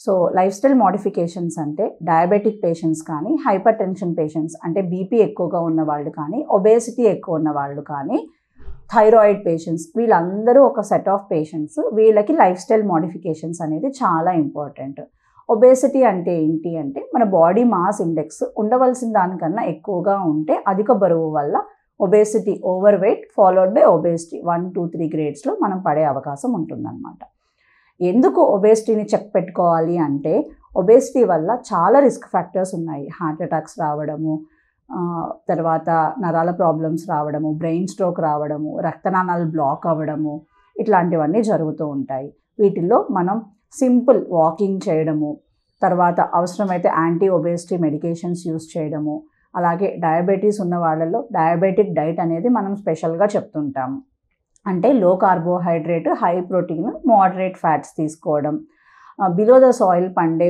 So life style modifications అంటే diabetic patients కానీ, hyper tension patients అంటే బీపీ ఎక్కువగా ఉన్న వాళ్ళు కానీ, ఒబేసిటీ ఎక్కువ ఉన్న వాళ్ళు కానీ, థైరాయిడ్ పేషెంట్స్, వీళ్ళందరూ ఒక సెట్ ఆఫ్ పేషెంట్స్. వీళ్ళకి లైఫ్ స్టైల్ మోడిఫికేషన్స్ అనేది చాలా ఇంపార్టెంట్. ఒబేసిటీ అంటే ఏంటి అంటే మన బాడీ మాస్ ఇండెక్స్ ఉండవలసిన దానికన్నా ఎక్కువగా ఉంటే అధిక బరువు వల్ల obesity, over weight followed by obesity 1, 2, 3 గ్రేడ్స్లో మనం పడే అవకాశం ఉంటుందన్నమాట. ఎందుకు ఒబేసిటీని చెక్ పెట్టుకోవాలి అంటే ఒబేసిటీ వల్ల చాలా రిస్క్ ఫ్యాక్టర్స్ ఉన్నాయి. హార్ట్ అటాక్స్ రావడము, తర్వాత నరాల ప్రాబ్లమ్స్ రావడము, బ్రెయిన్ స్ట్రోక్ రావడము, రక్తనాళాలు బ్లాక్ అవ్వడము, ఇట్లాంటివన్నీ జరుగుతూ ఉంటాయి. వీటిల్లో మనం సింపుల్ వాకింగ్ చేయడము, తర్వాత అవసరమైతే యాంటీ ఒబేసిటీ మెడికేషన్స్ యూస్ చేయడము, అలాగే డయాబెటీస్ ఉన్న వాళ్ళలో డయాబెటిక్ డైట్ అనేది మనం స్పెషల్గా చెప్తుంటాము. అంటే లో carbohydrate, high protein, moderate fats తీసుకోవడం, బిలో ద సాయిల్ పండే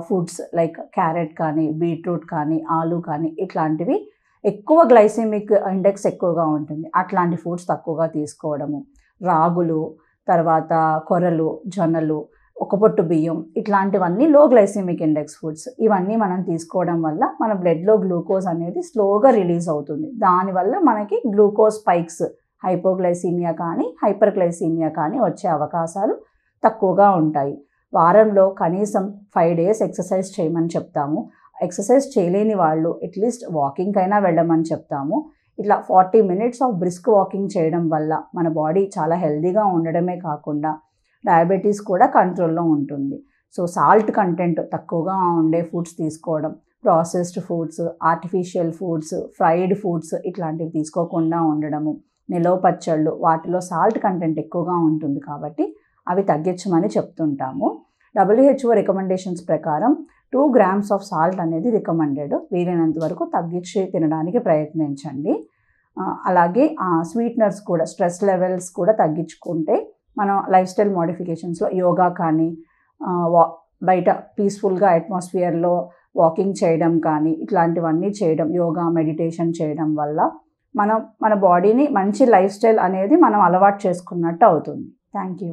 ఫుడ్స్ లైక్ క్యారెట్ కానీ, బీట్రూట్ కానీ, ఆలు కానీ, ఇట్లాంటివి ఎక్కువ గ్లైసెమిక్ ఇండెక్స్ ఎక్కువగా ఉంటుంది, అట్లాంటి ఫుడ్స్ తక్కువగా తీసుకోవడము, రాగులు, తర్వాత కొర్రలు, జొన్నలు, ఒక పొట్టు బియ్యం, ఇట్లాంటివన్నీ లో గ్లైసెమిక్ ఇండెక్స్ ఫుడ్స్. ఇవన్నీ మనం తీసుకోవడం వల్ల మన బ్లడ్లో గ్లూకోజ్ అనేది స్లోగా రిలీజ్ అవుతుంది. దానివల్ల మనకి గ్లూకోజ్ స్పైక్స్, హైపోగ్లైసీమియా కానీ, హైపర్ గ్లైసీమియా కానీ వచ్చే అవకాశాలు తక్కువగా ఉంటాయి. వారంలో కనీసం 5 days ఎక్సర్సైజ్ చేయమని చెప్తాము. ఎక్సర్సైజ్ చేయలేని వాళ్ళు అట్లీస్ట్ వాకింగ్ అయినా వెళ్ళమని చెప్తాము. ఇట్లా 40 minutes ఆఫ్ బ్రిస్క్ వాకింగ్ చేయడం వల్ల మన బాడీ చాలా హెల్తీగా ఉండడమే కాకుండా డయాబెటీస్ కూడా కంట్రోల్లో ఉంటుంది. సో సాల్ట్ కంటెంట్ తక్కువగా ఉండే ఫుడ్స్ తీసుకోవడం, processed foods, artificial foods, fried foods ఇట్లాంటివి తీసుకోకుండా ఉండడము, నిలవ పచ్చళ్ళు, వాటిలో సాల్ట్ కంటెంట్ ఎక్కువగా ఉంటుంది కాబట్టి అవి తగ్గించమని చెప్తుంటాము. WHO రికమెండేషన్స్ ప్రకారం 2 grams ఆఫ్ సాల్ట్ అనేది రికమెండెడ్. వీలైనంత వరకు తగ్గించి తినడానికి ప్రయత్నించండి. అలాగే స్వీట్నర్స్ కూడా, స్ట్రెస్ లెవెల్స్ కూడా తగ్గించుకుంటే మనం లైఫ్ స్టైల్ మోడిఫికేషన్స్లో యోగా కానీ, బయట పీస్ఫుల్గా అట్మాస్ఫియర్లో వాకింగ్ చేయడం కానీ, ఇట్లాంటివన్నీ చేయడం, యోగా, మెడిటేషన్ చేయడం వల్ల మన బాడీని మంచి లైఫ్ స్టైల్ అనేది మనం అలవాటు చేసుకున్నట్టు అవుతుంది. Thank you.